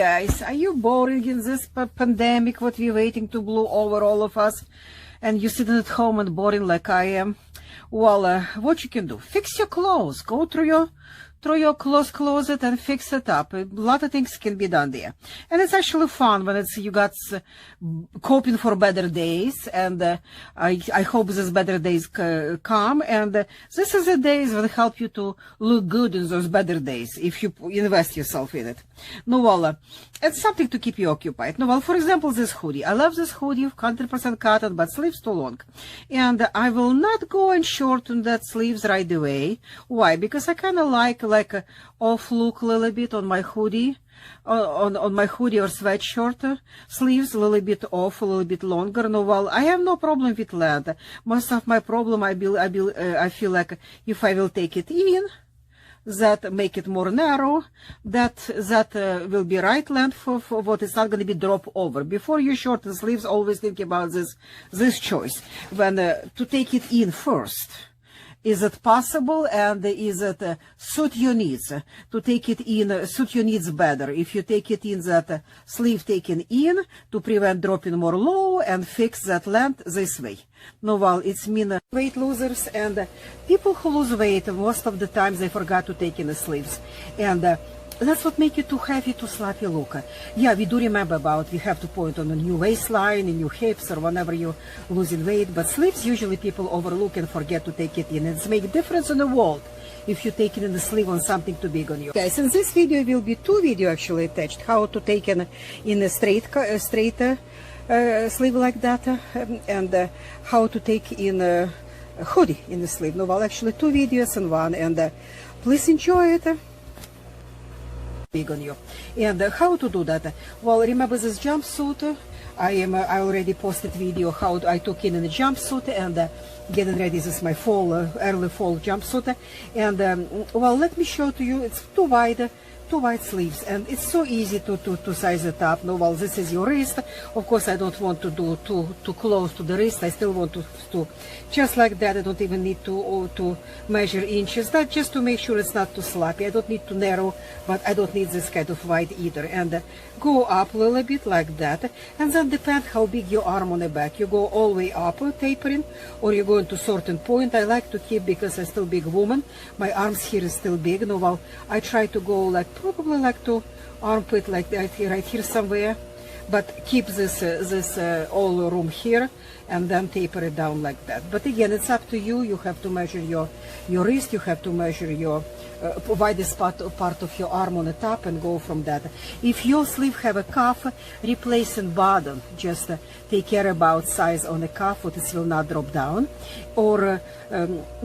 guys, are you boring in this pandemic, what we're waiting to blow over all of us, and you sitting at home and boring like I am? Well, what you can do, fix your clothes, go through your clothes closet and fix it up. A lot of things can be done there, and it's actually fun when it's you got coping for better days. And I hope these better days come, and this is the days that help you to look good in those better days if you invest yourself in it. No, well, it's something to keep you occupied. No, well, for example, this hoodie. I love this hoodie, 100% cotton, but sleeves too long, and I will not go and shorten that sleeves right away. Why? Because I kind of like a off look a little bit on my hoodie, on my hoodie or sweatshirt sleeves, a little bit off, a little bit longer. No, well, I have no problem with length. Most of my problem, I feel like if I will take it in, that make it more narrow, that will be right length for what it's not going to be drop over. Before you shorten sleeves, always think about this choice when to take it in first. Is it possible, and is it suit your needs? To take it in, suit your needs better. If you take it in that sleeve taken in, to prevent dropping more low and fix that length this way. No, well, it's mean weight losers and people who lose weight, most of the times they forgot to take in the sleeves. And that's what makes you too heavy, too sloppy look. Yeah, we do remember about we have to point on a new waistline, a new hips, or whenever you're losing weight. But sleeves, usually people overlook and forget to take it in. It's make a difference in the world if you take it in the sleeve on something too big on you. Guys, in this video will be two videos actually attached. How to take in a straight sleeve like that, and how to take in a hoodie in the sleeve. No, well, actually two videos in one, and please enjoy it. Big on you. And how to do that? Well, remember this jumpsuit? I already posted video how I took in a jumpsuit and getting ready. This is my fall, early fall jumpsuit. And well, let me show to you. It's too wide sleeves, and it's so easy to size it up. No, well, this is your wrist. Of course, I don't want to do too close to the wrist. I still want to just like that. I don't even need to measure inches. That just to make sure it's not too sloppy. I don't need to narrow, but I don't need this kind of wide either. And go up a little bit like that, and then depend how big your arm on the back. You go all the way up, tapering, or you go into certain point. I like to keep, because I'm still big woman, my arms here is still big. No, well, I try to go like probably like to armpit like that, right here somewhere, but keep this all room here, and then taper it down like that. But again, it's up to you. You have to measure your wrist. You have to measure your widest part of your arm on the top, and go from that. If your sleeve have a cuff, replace in bottom. Just take care about size on the cuff, what it will not drop down, or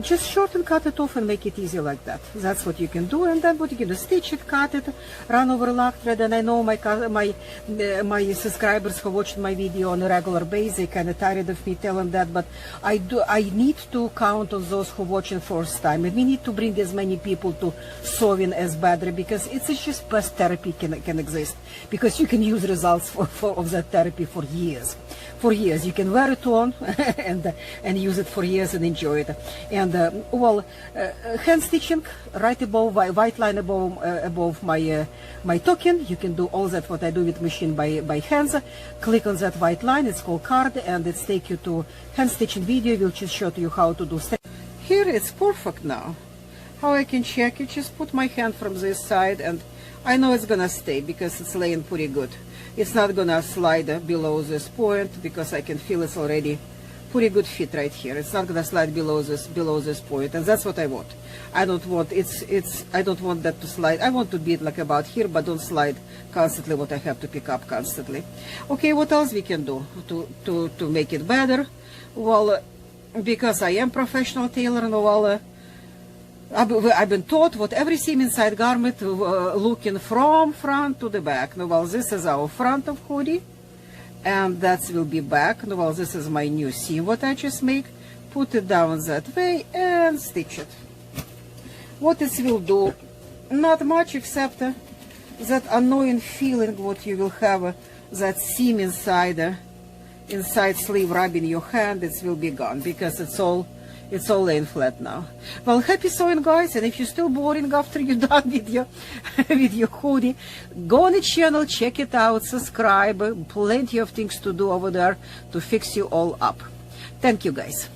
just shorten, cut it off, and make it easy like that. That's what you can do. And then what you can do, stitch it, cut it, run over lock thread. And I know my subscribers who watched my video on a regular basis, they kind of tired of me telling that, but I need to count on those who watching first time, and we need to bring as many people to sewing as better, because it's just best therapy can exist, because you can use results of that therapy for years. You can wear it on and use it for years and enjoy it. And well, hand stitching right above, white line above my token. You can do all that what I do with machine by hands. Click on that white line. It's called card, and it's take you to hand stitching video. We'll just show you how to do. Here it's perfect now. How I can check? You just put my hand from this side, and I know it's gonna stay because it's laying pretty good. It's not gonna slide below this point, because I can feel it's already pretty good fit right here. It's not gonna slide below this point, and that's what I want. I don't want I don't want that to slide. I want to be like about here, but don't slide constantly what I have to pick up constantly. Okay, what else we can do to make it better? Well, because I am professional tailor, and well, I've been taught what every seam inside garment looking from front to the back. Now, well, this is our front of hoodie, and that will be back. Now, well, this is my new seam what I just make. Put it down that way and stitch it. What it will do, not much, except that annoying feeling what you will have, that seam inside sleeve rubbing your hand, it will be gone, because it's all It's all laying flat now. Well, happy sewing, guys, and if you're still boring after you're done with your with your hoodie, go on the channel, check it out, subscribe. Plenty of things to do over there to fix you all up. Thank you, guys.